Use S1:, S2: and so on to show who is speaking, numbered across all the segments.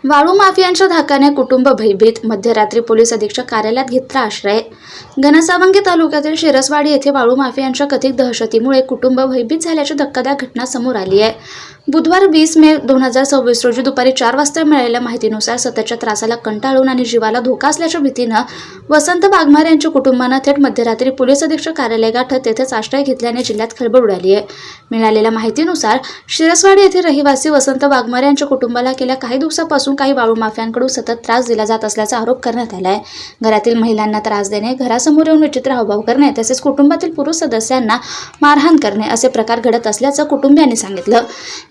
S1: वाळू माफियांच्या धाकाने कुटुंब भयभीत, मध्यरात्री पोलीस अधीक्षक कार्यालयात घेतला आश्रय। घनसावंगी तालुक्यातील शिरसवाडी येथे वाळू माफियांच्या कथित दहशतीमुळे कुटुंब भयभीत झाल्याची धक्कादायक घटना समोर आली आहे। बुधवार 20 मे 2026 रोजी दुपारी 4 वाजता मिळालेल्या माहितीनुसार सततच्या त्रासाला कंटाळून आणि जीवाला धोका असल्याच्या भीतीनं वसंत वाघमारे यांच्या कुटुंबानं थेट मध्यरात्री पोलीस अधीक्षक कार्यालय गाठत तेथेच आश्रय घेतल्याने जिल्ह्यात खळबळ उडाली आहे। मिळालेल्या माहितीनुसार शिरसवाडी येथील रहिवासी वसंत वाघमारे यांच्या कुटुंबाला गेल्या काही दिवसापासून काही वाळू माफियांकडून सतत त्रास दिला जात असल्याचा आरोप करण्यात आला आहे। घरातील महिलांना त्रास देणे, घरासमोर येऊन विचित्र हावभाव करणे तसेच कुटुंबातील पुरुष सदस्यांना मारहाण करणे असे प्रकार घडत असल्याचं कुटुंबियांनी सांगितलं।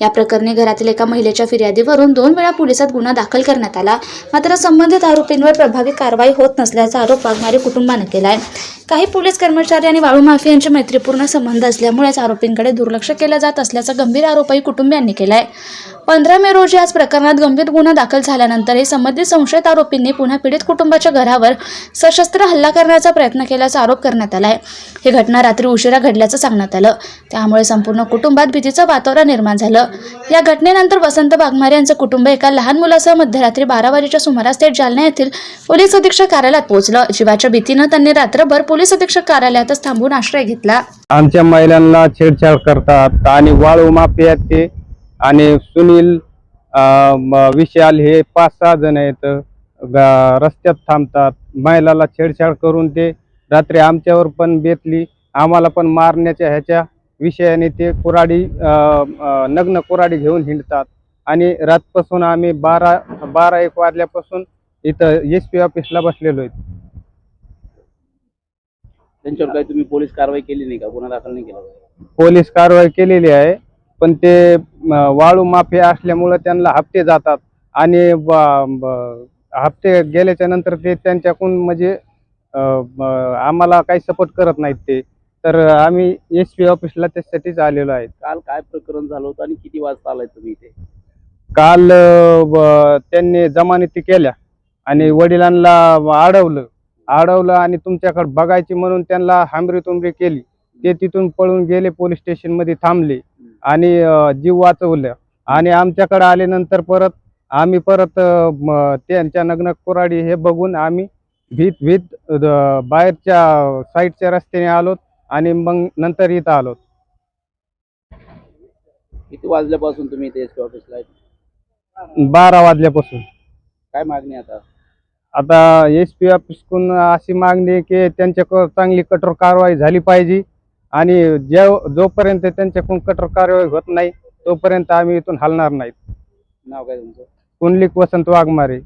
S1: या प्रकरणी घरातील एका महिलेच्या फिर्यादीवरून 2 वेळा पोलिसात गुन्हा दाखल करण्यात आला, मात्र संबंधित आरोपींवर प्रभावी कारवाई होत नसल्याचा आरोप वाघमारे कुटुंबाने केला आहे। काही पोलीस कर्मचारी आणि वाळू माफियांचे मैत्रीपूर्ण संबंध असल्यामुळेच आरोपींकडे दुर्लक्ष केलं जात असल्याचा गंभीर आरोपही कुटुंबियांनी केला आहे। 15 मे रोजी आज प्रकरणात गंभीर गुन्हा दाखल झाल्यानंतरही संबंधित संशयित आरोपींनी पुन्हा पीडित कुटुंबाच्या घरावर सशस्त्र हल्ला करण्याचा प्रयत्न केल्याचा आरोप करण्यात आला आहे। ही घटना रात्री उशिरा घडल्याचं सांगण्यात आलं, त्यामुळे संपूर्ण कुटुंबात भीतीचं वातावरण निर्माण झालं। या घटनेनंतर वसंत वाघमारे यांचं कुटुंब एका लहान मुलासह मध्यरात्री 12 वाजेच्या सुमारास थेट जालना येथील पोलीस अधीक्षक कार्यालयात पोहोचलं। जीवाच्या भीतीनं त्यांनी रात्रभर पोलीस अधीक्षक कार्यालयातच थांबून आश्रय घेतला।
S2: आमच्या महिलांना छेडछाड करतात आणि वाळू माफिया ते आणि सुनील विशाल हे 5-6 जण आहेत, रस्त्यात थांबतात, महिलाला छेडछाड करून ते रात्री आमच्यावर पण बेतली, आम्हाला पण मारण्याच्या ह्याच्या विषयाने ते कुऱ्हाडी नग्न कुऱ्हाडी घेऊन हिंडतात। आणि रातपासून आम्ही 12-1 वाजल्यापासून इथं SP ऑफिसला बसलेलो आहेत।
S3: त्यांच्यावर काही तुम्ही पोलीस कारवाई केली नाही का? गुन्हा दाखल नाही केला?
S2: पोलीस कारवाई केलेली आहे, पण ते वाळू माफिया असल्यामुळे त्यांना हप्ते जातात आणि हप्ते गेल्याच्या नंतर ते त्यांच्याकडून म्हणजे आम्हाला काही सपोर्ट करत नाहीत ते, तर आम्ही SP ऑफिसला त्यासाठीच आलेलो आहे।
S3: काल काय प्रकरण झालं होतं आणि किती वाजता आलाय तुम्ही इथे?
S2: काल त्यांनी जमानती केल्या आणि वडिलांना अडवलं आणि तुमच्याकडे बघायची म्हणून त्यांना हामरी केली। ते तिथून पळून गेले, पोलीस स्टेशन मध्ये थांबले आणि जीव वाचवलं आणि आमच्याकडे आल्यानंतर आम्ही परत त्यांच्या नग्न कुऱ्हाडी हे बघून आम्ही भीत बाहेरच्या साईडच्या रस्त्याने आलोत आणि मग नंतर इथं आलोत।
S3: किती वाजल्यापासून तुम्ही इथे SP ऑफिसला आहे?
S2: 12 वाजल्यापासून।
S3: काय मागणी आता?
S2: आता SP ऑफिसकडून अशी मागणी आहे की त्यांच्याकडे चांगली कठोर कारवाई झाली पाहिजे आणि जोपर्यंत त्यांच्याकडून कठोर कारवाई होत नाही तोपर्यंत आम्ही इथून हलणार नाहीत।
S3: नाव काय तुमचं?
S2: कुंडलिक वसंत वाघमारे।